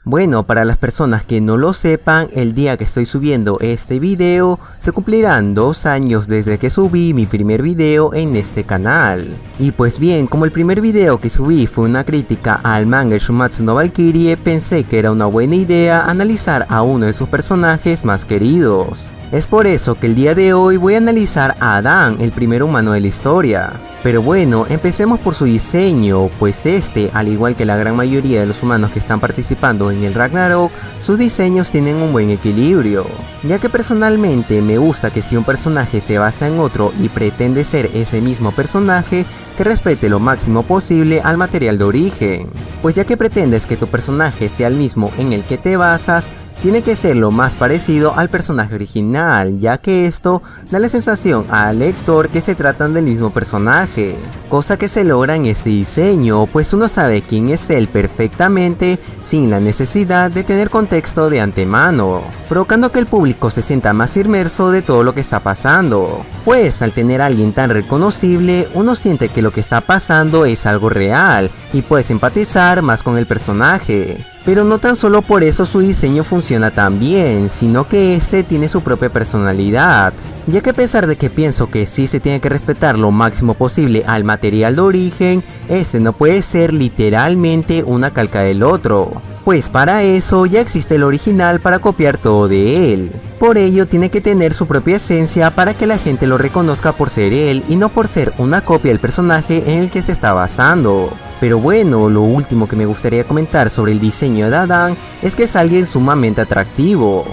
Bueno, para las personas que no lo sepan, el día que estoy subiendo este video se cumplirán 2 años desde que subí mi primer video en este canal. Y pues bien, como el primer video que subí fue una crítica al manga Shumatsu no Valkyrie, pensé que era una buena idea analizar a uno de sus personajes más queridos. Es por eso que el día de hoy voy a analizar a Adán, el primer humano de la historia. Pero bueno, empecemos por su diseño, pues este, al igual que la gran mayoría de los humanos que están participando en el Ragnarok, sus diseños tienen un buen equilibrio. Ya que personalmente me gusta que si un personaje se basa en otro y pretende ser ese mismo personaje, que respete lo máximo posible al material de origen. Pues ya que pretendes que tu personaje sea el mismo en el que te basas, tiene que ser lo más parecido al personaje original, ya que esto da la sensación al lector que se tratan del mismo personaje, cosa que se logra en este diseño, pues uno sabe quién es él perfectamente sin la necesidad de tener contexto de antemano, provocando que el público se sienta más inmerso de todo lo que está pasando, pues al tener a alguien tan reconocible, uno siente que lo que está pasando es algo real y puedes empatizar más con el personaje. Pero no tan solo por eso su diseño funciona tan bien, sino que este tiene su propia personalidad, ya que a pesar de que pienso que sí se tiene que respetar lo máximo posible al material de origen, este no puede ser literalmente una calca del otro, pues para eso ya existe el original para copiar todo de él. Por ello tiene que tener su propia esencia para que la gente lo reconozca por ser él y no por ser una copia del personaje en el que se está basando. Pero bueno, lo último que me gustaría comentar sobre el diseño de Adán es que es alguien sumamente atractivo.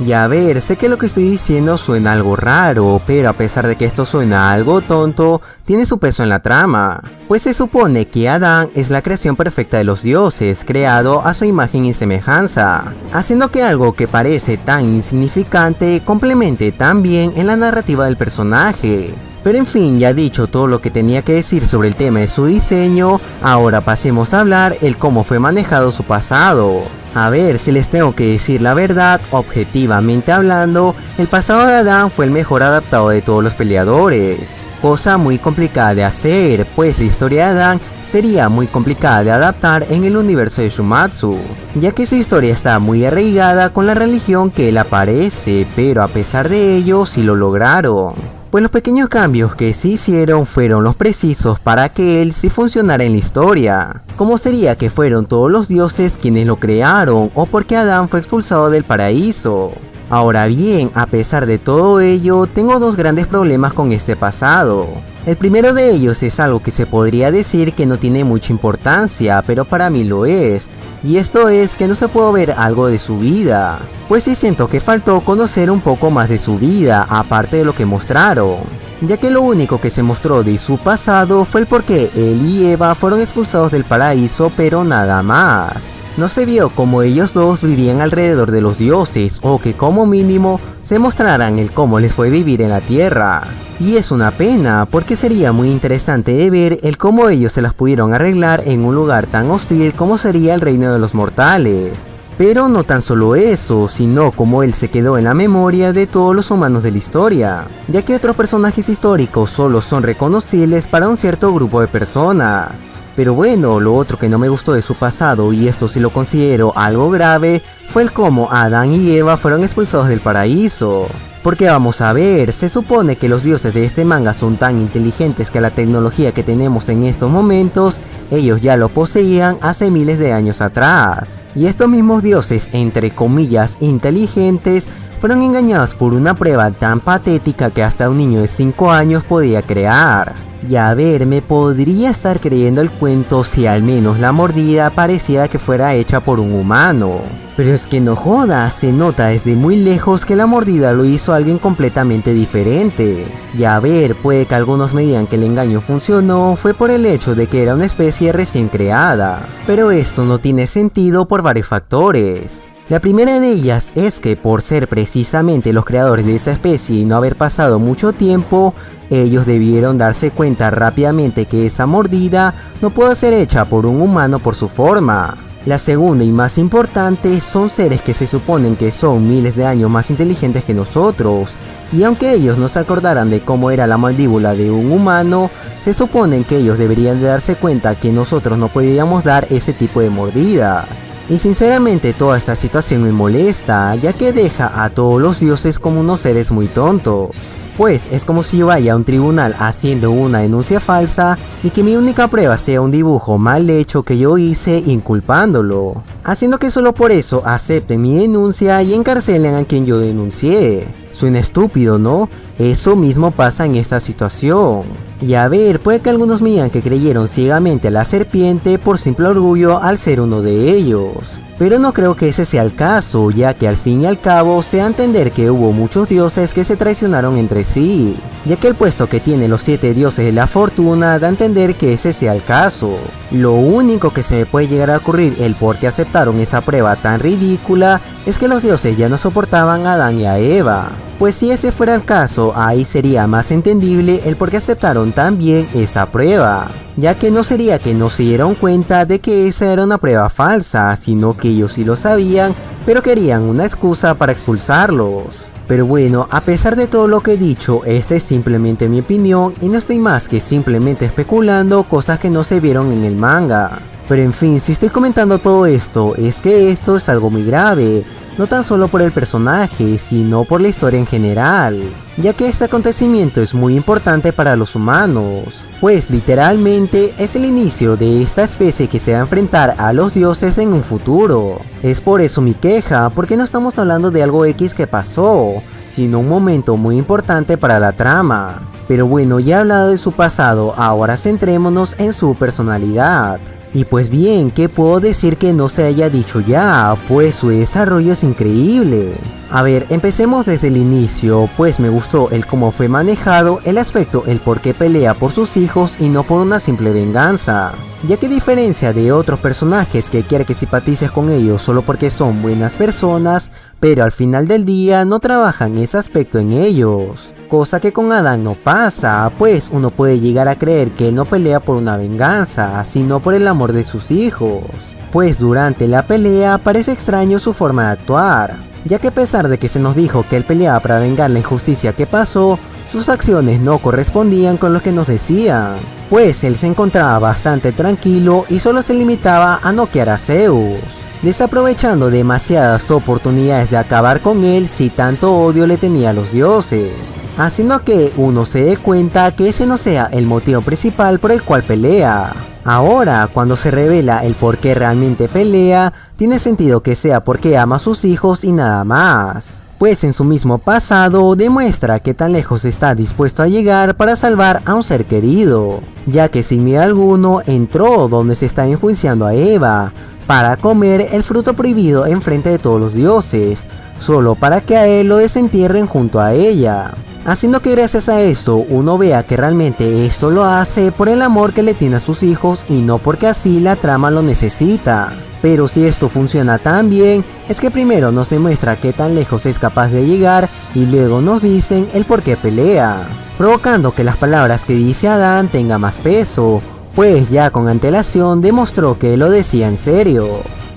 Y a ver, sé que lo que estoy diciendo suena algo raro, pero a pesar de que esto suena algo tonto, tiene su peso en la trama. Pues se supone que Adán es la creación perfecta de los dioses, creado a su imagen y semejanza, haciendo que algo que parece tan insignificante complemente tan bien en la narrativa del personaje. Pero en fin, ya dicho todo lo que tenía que decir sobre el tema de su diseño, ahora pasemos a hablar el cómo fue manejado su pasado. A ver, si les tengo que decir la verdad, objetivamente hablando, el pasado de Adán fue el mejor adaptado de todos los peleadores. Cosa muy complicada de hacer, pues la historia de Adán sería muy complicada de adaptar en el universo de Shumatsu, ya que su historia está muy arraigada con la religión que él aparece, pero a pesar de ello sí lo lograron. Pues los pequeños cambios que sí hicieron fueron los precisos para que él sí funcionara en la historia, como sería que fueron todos los dioses quienes lo crearon o porque Adán fue expulsado del paraíso. Ahora bien, a pesar de todo ello, tengo dos grandes problemas con este pasado. El primero de ellos es algo que se podría decir que no tiene mucha importancia, pero para mí lo es, y esto es que no se pudo ver algo de su vida, pues sí siento que faltó conocer un poco más de su vida, aparte de lo que mostraron, ya que lo único que se mostró de su pasado fue el por qué él y Eva fueron expulsados del paraíso, pero nada más. No se vio cómo ellos dos vivían alrededor de los dioses, o que como mínimo se mostraran el cómo les fue vivir en la tierra. Y es una pena, porque sería muy interesante de ver el cómo ellos se las pudieron arreglar en un lugar tan hostil como sería el reino de los mortales. Pero no tan solo eso, sino como él se quedó en la memoria de todos los humanos de la historia, ya que otros personajes históricos solo son reconocibles para un cierto grupo de personas. Pero bueno, lo otro que no me gustó de su pasado, y esto sí lo considero algo grave, fue el cómo Adán y Eva fueron expulsados del paraíso. Porque vamos a ver, se supone que los dioses de este manga son tan inteligentes que la tecnología que tenemos en estos momentos, ellos ya lo poseían hace miles de años atrás. Y estos mismos dioses, entre comillas, inteligentes, fueron engañados por una prueba tan patética que hasta un niño de 5 años podía crear. Y a ver, me podría estar creyendo el cuento si al menos la mordida pareciera que fuera hecha por un humano. Pero es que no jodas, se nota desde muy lejos que la mordida lo hizo alguien completamente diferente. Y a ver, puede que algunos me digan que el engaño funcionó, fue por el hecho de que era una especie recién creada. Pero esto no tiene sentido por varios factores. La primera de ellas es que por ser precisamente los creadores de esa especie y no haber pasado mucho tiempo, ellos debieron darse cuenta rápidamente que esa mordida no puede ser hecha por un humano por su forma. La segunda y más importante son seres que se suponen que son miles de años más inteligentes que nosotros, y aunque ellos no se acordaran de cómo era la mandíbula de un humano, se suponen que ellos deberían de darse cuenta que nosotros no podríamos dar ese tipo de mordidas. Y sinceramente toda esta situación me molesta, ya que deja a todos los dioses como unos seres muy tontos. Pues es como si yo vaya a un tribunal haciendo una denuncia falsa y que mi única prueba sea un dibujo mal hecho que yo hice inculpándolo, haciendo que solo por eso acepten mi denuncia y encarcelen a quien yo denuncié. Suena estúpido, ¿no? Eso mismo pasa en esta situación. Y a ver, puede que algunos me digan que creyeron ciegamente a la serpiente por simple orgullo al ser uno de ellos. Pero no creo que ese sea el caso, ya que al fin y al cabo se da a entender que hubo muchos dioses que se traicionaron entre sí, ya que el puesto que tienen los 7 dioses de la fortuna da a entender que ese sea el caso. Lo único que se me puede llegar a ocurrir el por qué aceptaron esa prueba tan ridícula es que los dioses ya no soportaban a Adán y a Eva. Pues si ese fuera el caso, ahí sería más entendible el por qué aceptaron tan bien esa prueba, ya que no sería que no se dieron cuenta de que esa era una prueba falsa, sino que ellos sí lo sabían, pero querían una excusa para expulsarlos. Pero bueno, a pesar de todo lo que he dicho, esta es simplemente mi opinión y no estoy más que simplemente especulando cosas que no se vieron en el manga. Pero en fin, si estoy comentando todo esto, es que esto es algo muy grave, no tan solo por el personaje, sino por la historia en general, ya que este acontecimiento es muy importante para los humanos, pues literalmente es el inicio de esta especie que se va a enfrentar a los dioses en un futuro. Es por eso mi queja, porque no estamos hablando de algo X que pasó, sino un momento muy importante para la trama. Pero bueno, ya he hablado de su pasado, ahora centrémonos en su personalidad. Y pues bien, ¿qué puedo decir que no se haya dicho ya? Pues su desarrollo es increíble. A ver, empecemos desde el inicio, pues me gustó el cómo fue manejado el aspecto, el por qué pelea por sus hijos y no por una simple venganza. Ya que a diferencia de otros personajes que quiere que simpatices con ellos solo porque son buenas personas, pero al final del día no trabajan ese aspecto en ellos. Cosa que con Adán no pasa, pues uno puede llegar a creer que él no pelea por una venganza, sino por el amor de sus hijos. Pues durante la pelea parece extraño su forma de actuar, ya que a pesar de que se nos dijo que él peleaba para vengar la injusticia que pasó, sus acciones no correspondían con lo que nos decían. Pues él se encontraba bastante tranquilo y solo se limitaba a noquear a Zeus, desaprovechando demasiadas oportunidades de acabar con él si tanto odio le tenía a los dioses, haciendo que uno se dé cuenta que ese no sea el motivo principal por el cual pelea. Ahora, cuando se revela el por qué realmente pelea, tiene sentido que sea porque ama a sus hijos y nada más. Pues en su mismo pasado demuestra que tan lejos está dispuesto a llegar para salvar a un ser querido, ya que sin miedo alguno entró donde se está enjuiciando a Eva, para comer el fruto prohibido en frente de todos los dioses, solo para que a él lo desentierren junto a ella. Haciendo que gracias a esto uno vea que realmente esto lo hace por el amor que le tiene a sus hijos y no porque así la trama lo necesita. Pero si esto funciona tan bien, es que primero nos demuestra qué tan lejos es capaz de llegar y luego nos dicen el por qué pelea, provocando que las palabras que dice Adán tengan más peso, pues ya con antelación demostró que lo decía en serio.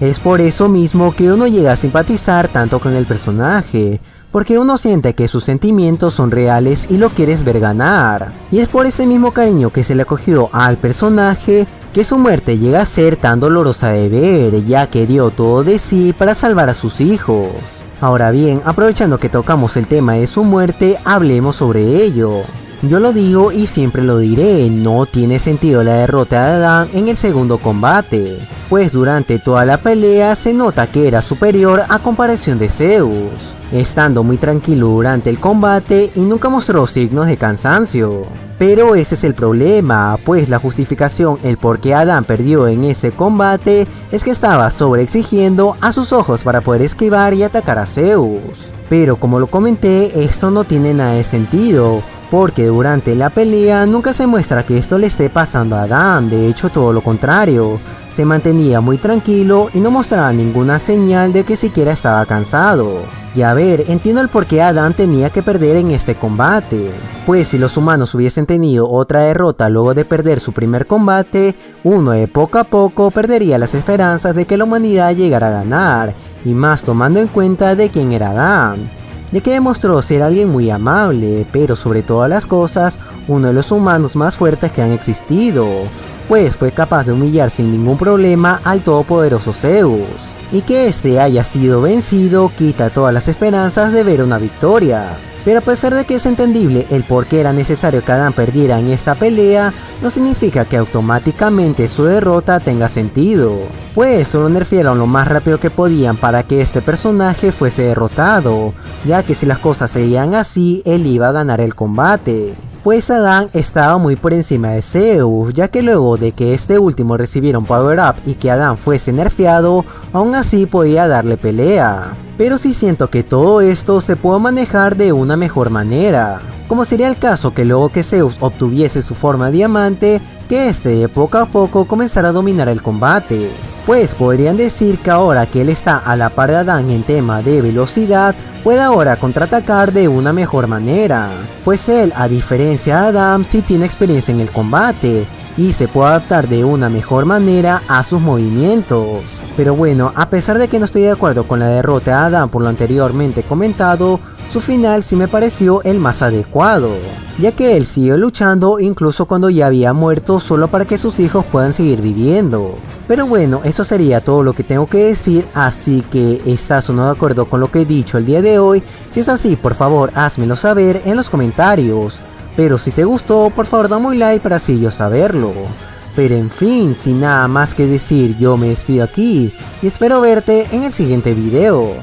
Es por eso mismo que uno llega a simpatizar tanto con el personaje, porque uno siente que sus sentimientos son reales y lo quieres ver ganar. Y es por ese mismo cariño que se le acogió al personaje que su muerte llega a ser tan dolorosa de ver, ya que dio todo de sí para salvar a sus hijos. Ahora bien, aprovechando que tocamos el tema de su muerte, hablemos sobre ello. Yo lo digo y siempre lo diré, no tiene sentido la derrota de Adán en el segundo combate, pues durante toda la pelea se nota que era superior a comparación de Zeus, estando muy tranquilo durante el combate y nunca mostró signos de cansancio. Pero ese es el problema, pues la justificación el por qué Adán perdió en ese combate es que estaba sobreexigiendo a sus ojos para poder esquivar y atacar a Zeus. Pero como lo comenté, esto no tiene nada de sentido, porque durante la pelea nunca se muestra que esto le esté pasando a Adán, de hecho todo lo contrario, se mantenía muy tranquilo y no mostraba ninguna señal de que siquiera estaba cansado. Y a ver, entiendo el por qué Adán tenía que perder en este combate, pues si los humanos hubiesen tenido otra derrota luego de perder su primer combate, uno de poco a poco perdería las esperanzas de que la humanidad llegara a ganar, y más tomando en cuenta de quién era Adán, de que demostró ser alguien muy amable, pero sobre todas las cosas, uno de los humanos más fuertes que han existido, pues fue capaz de humillar sin ningún problema al todopoderoso Zeus. Y que este haya sido vencido quita todas las esperanzas de ver una victoria. Pero a pesar de que es entendible el por qué era necesario que Adán perdiera en esta pelea, no significa que automáticamente su derrota tenga sentido, pues solo nerfearon lo más rápido que podían para que este personaje fuese derrotado, ya que si las cosas seguían así, él iba a ganar el combate. Pues Adán estaba muy por encima de Zeus, ya que luego de que este último recibiera un power up y que Adán fuese nerfeado, aún así podía darle pelea. Pero sí siento que todo esto se puede manejar de una mejor manera, como sería el caso que luego que Zeus obtuviese su forma diamante, que este poco a poco comenzara a dominar el combate. Pues podrían decir que ahora que él está a la par de Adán en tema de velocidad, puede ahora contraatacar de una mejor manera, pues él, a diferencia de Adán, sí tiene experiencia en el combate y se puede adaptar de una mejor manera a sus movimientos. Pero bueno, a pesar de que no estoy de acuerdo con la derrota de Adán por lo anteriormente comentado, su final sí me pareció el más adecuado, ya que él siguió luchando incluso cuando ya había muerto solo para que sus hijos puedan seguir viviendo. Pero bueno, eso sería todo lo que tengo que decir, así que ¿estás o no de acuerdo con lo que he dicho el día de hoy? Si es así, por favor házmelo saber en los comentarios. Pero si te gustó, por favor dame un like para así yo saberlo. Pero en fin, sin nada más que decir, yo me despido aquí y espero verte en el siguiente video.